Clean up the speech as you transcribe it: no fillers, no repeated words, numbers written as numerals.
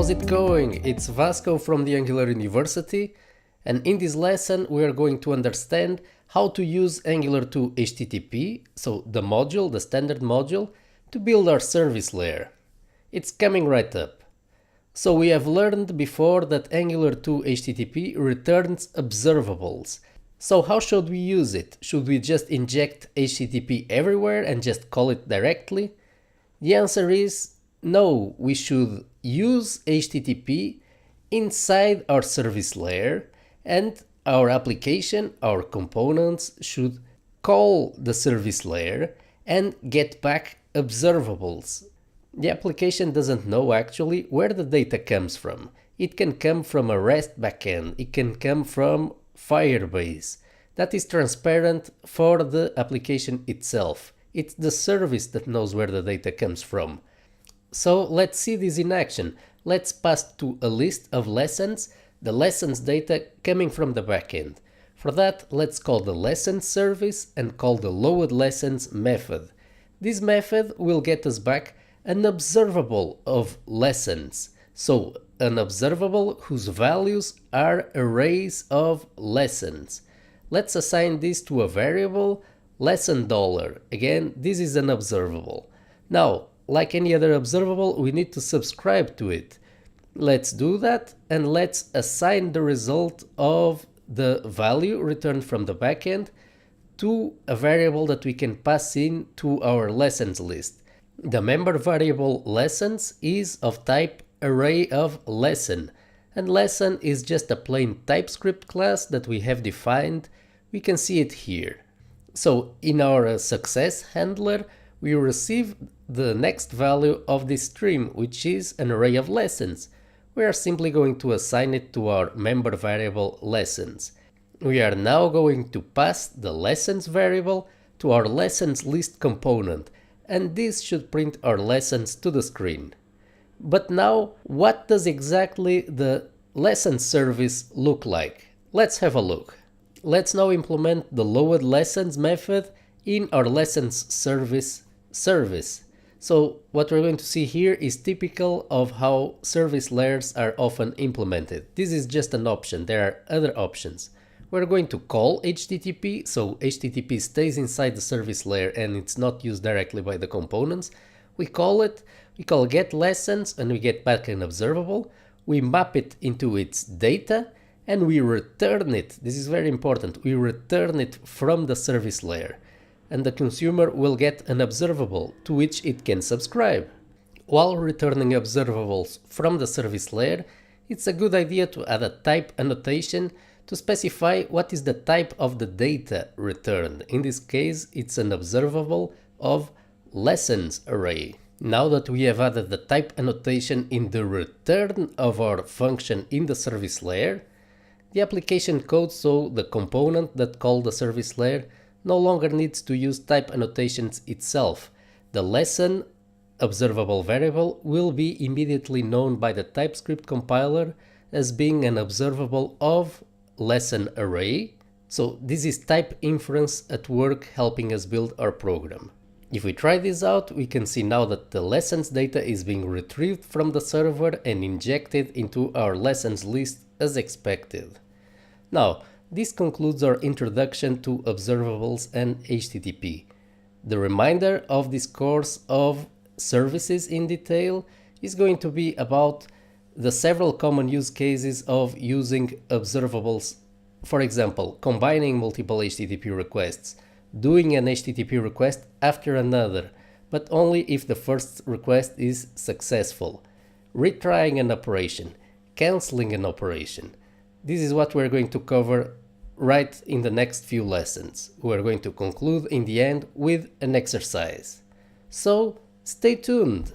How's it going? It's Vasco from the Angular University, and in this lesson we are going to understand how to use Angular 2 HTTP, so the module, the standard module, to build our service layer. It's coming right up. So we have learned before that Angular 2 HTTP returns observables. So how should we use it? Should we just inject HTTP everywhere and just call it directly? The answer is no, we should use HTTP inside our service layer, and our application, our components should call the service layer and get back observables. The application doesn't know actually where the data comes from. It can come from a REST backend, it can come from Firebase. That is transparent for the application itself. It's the service that knows where the data comes from. So let's see this in action. Let's pass to a list of lessons, the lessons data coming from the backend. For that, let's call the lessons service and call the loadLessons method. This method will get us back an observable of lessons. So an observable whose values are arrays of lessons. Let's assign this to a variable lesson $. Again, this is an observable. Now, like any other observable, we need to subscribe to it. Let's do that, and let's assign the result of the value returned from the backend to a variable that we can pass in to our lessons list. The member variable lessons is of type array of lesson, and lesson is just a plain TypeScript class that we have defined. We can see it here. So in our success handler, we receive the next value of this stream, which is an array of lessons. We are simply going to assign it to our member variable lessons. We are now going to pass the lessons variable to our lessons list component, and this should print our lessons to the screen. But now, what does exactly the lessons service look like? Let's have a look. Let's now implement the loadLessons method in our lessons service. So what we're going to see here is typical of how service layers are often implemented. This is just an option, there are other options. We're going to call HTTP, so HTTP stays inside the service layer and it's not used directly by the components. We call get lessons and we get back an observable. We map it into its data and we return it. This is very important. We return it from the service layer, and the consumer will get an observable to which it can subscribe. While returning observables from the service layer, it's a good idea to add a type annotation to specify what is the type of the data returned. In this case, it's an observable of lessons array. Now that we have added the type annotation in the return of our function in the service layer, the application code, so the component that called the service layer, no longer needs to use type annotations itself. The lesson observable variable will be immediately known by the TypeScript compiler as being an observable of lesson array. So this is type inference at work, helping us build our program. If we try this out, we can see now that the lessons data is being retrieved from the server and injected into our lessons list as expected. Now, this concludes our introduction to observables and HTTP. The remainder of this course of services in detail is going to be about the several common use cases of using observables. For example, combining multiple HTTP requests, doing an HTTP request after another, but only if the first request is successful, retrying an operation, canceling an operation. This is what we're going to cover right in the next few lessons. We're going to conclude in the end with an exercise. So stay tuned!